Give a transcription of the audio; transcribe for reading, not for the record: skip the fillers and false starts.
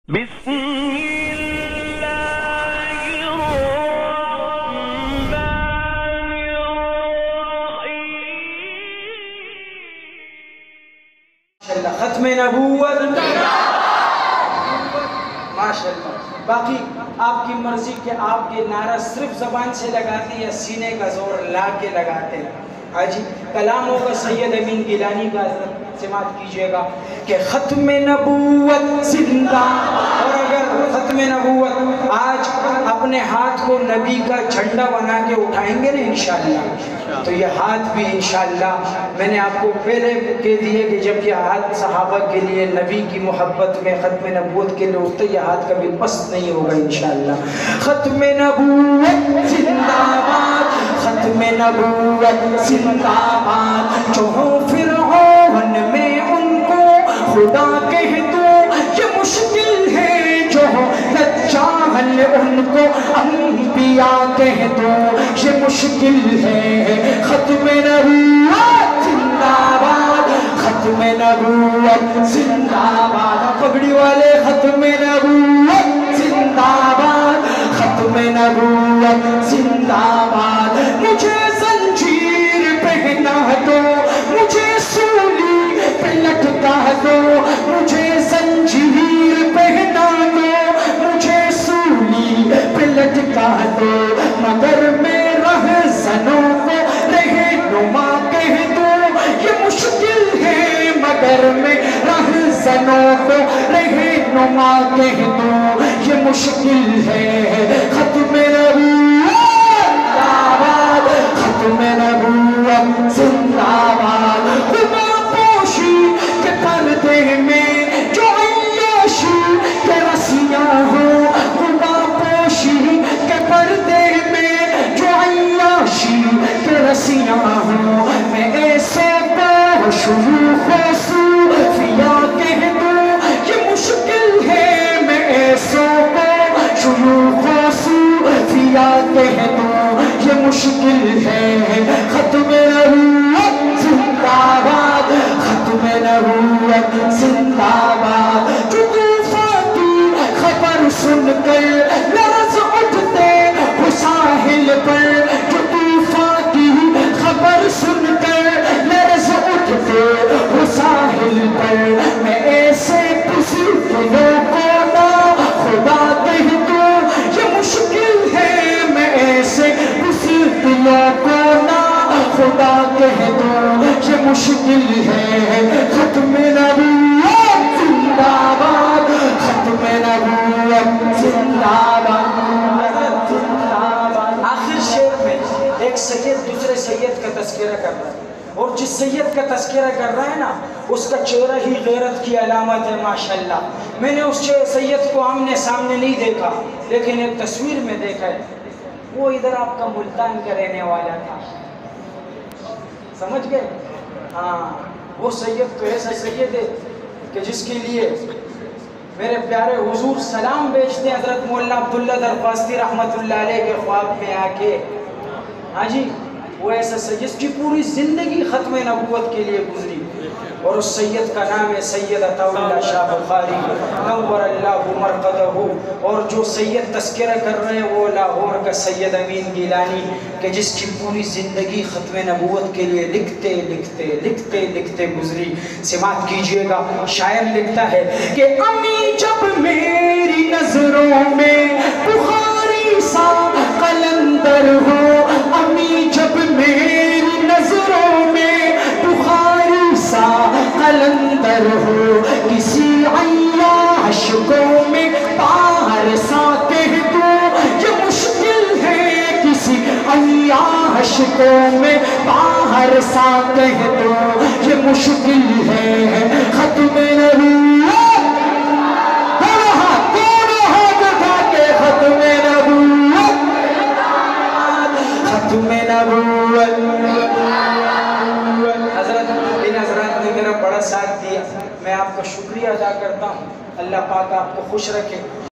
بسم اللہ الرحمن الرحیم۔ ختم نبوت ماشاءاللہ۔ باقی آپ کی مرضی کہ آپ کے نعرہ صرف زبان سے لگاتے ہیں یا سینے کا زور لا کے لگاتے ہیں۔ حاجی کلام ہوگا سید امین گیلانی کا، حضرت سماعت کیجئے گا کہ ختم نبوت زندہ۔ اور اگر ختم نبوت آج اپنے ہاتھ کو نبی کا جھنڈا بنا کے اٹھائیں گے نا انشاءاللہ، تو یہ ہاتھ بھی انشاءاللہ، میں نے آپ کو پہلے کہہ دیے کہ جب یہ ہاتھ صحابہ کے لیے نبی کی محبت میں ختم نبوت کے لیے اٹھتے، یہ ہاتھ کبھی پست نہیں ہوگا انشاءاللہ۔ ختم نبوت زندہ باد، ختم نبوت زندہ باد، جو ہو فرعون میں ان کو خدا کہہ دو، یہ مشکل ہے جو ہو دجال ان کو انبیاء کہہ دو، یہ مشکل ہے۔ ختم نبوت زندہ باد، ختم نبوت زندہ باد، پگڑی والے ختم نبوت زندہ باد، ختم نبوت زندہ باد۔ مجھے زنجیر پہنا دو، مجھے سولی پہ لٹکا دو، مجھے زنجیر پہنا دو، مجھے سولی پہ لٹکا دو، مگر میں رہزنوں کو رہنما کہہ دو، یہ مشکل ہے مگر میں رہزنوں کو رہنما کہہ دو، یہ مشکل ہے۔ ختم نبوت ختم نبوت زندہ باد، خدا پوشی کے پردے میں جو عیاشی کے رسیاں ہو، خدا پوشی کے پردے میں جو عیاشی کے رسیاں ہو، میں ایسے کو شیوخ و صوفیاء کہہ دوں، یہ مشکل ہے۔ میں ایسے کو شیوخ و صوفیاء کہہ دوں، یہ مشکل ہے۔ ختم نبوت زندہ باد، ختم نبوت زندہ باد، جو طوفان کی خبر سن کر لرز اٹھتے ہو ساحل پر، جو طوفان کی خبر سن کر لرز اٹھتے ہو ساحل پر، میں ایسے کسی دلوں کو نہ خدا کہہ دوں، یہ مشکل ہے۔ میں ایسے کسی دلوں کو نہ خدا کہہ دوں، یہ مشکل ہے۔ ختم نبوت زندہ باد، ختم نبوت زندہ باد۔ آخر شعر میں ایک سید دوسرے سید کا تذکرہ کر رہا ہے، اور جس سید کا تذکرہ کر رہا ہے نا، اس کا چہرہ ہی غیرت کی علامت ہے ماشاءاللہ۔ میں نے اس سید کو آمنے سامنے نہیں دیکھا، لیکن ایک تصویر میں دیکھا ہے۔ وہ ادھر آپ کا ملتان کا رہنے والا تھا، سمجھ گئے؟ ہاں، وہ سید تو ایسا سید ہے کہ جس کے لیے میرے پیارے حضور سلام بیچتے ہیں، حضرت مولانا عبداللہ درخواستی رحمت اللہ علیہ کے خواب میں آ کے۔ ہاں جی، وہ ایسا سید جس کی پوری زندگی ختم نبوت کے لیے گزری، اور اس سید کا نام ہے سید عطا اللہ شاہ بخاری نور اللہ مرقدہ۔ اور جو سید تذکرہ کر رہے ہیں وہ لاہور کا سید امین گیلانی، کہ جس کی پوری زندگی ختم نبوت کے لیے لکھتے لکھتے لکھتے لکھتے گزری۔ سماعت کیجئے گا، شاعر لکھتا ہے کہ امی جب میری نظروں میں بخاری سا قلندر ہو، امی جب میری نظروں میں بخاری سا قلندر ہو، کسی عیاش کو میں پارسا کہہ دوں، یہ مشکل ہے۔ کسی عیاش کو میں پارسا کہہ دوں، یہ مشکل ہے۔ ختم نبوت، دونوں ہاتھ اٹھا کے ختم نبوت، ختم نبوت۔ حضرت ان حضرات نے میرا بڑا ساتھ دیا، میں آپ کا شکریہ ادا کرتا ہوں۔ اللہ پاک آپ کو خوش رکھے۔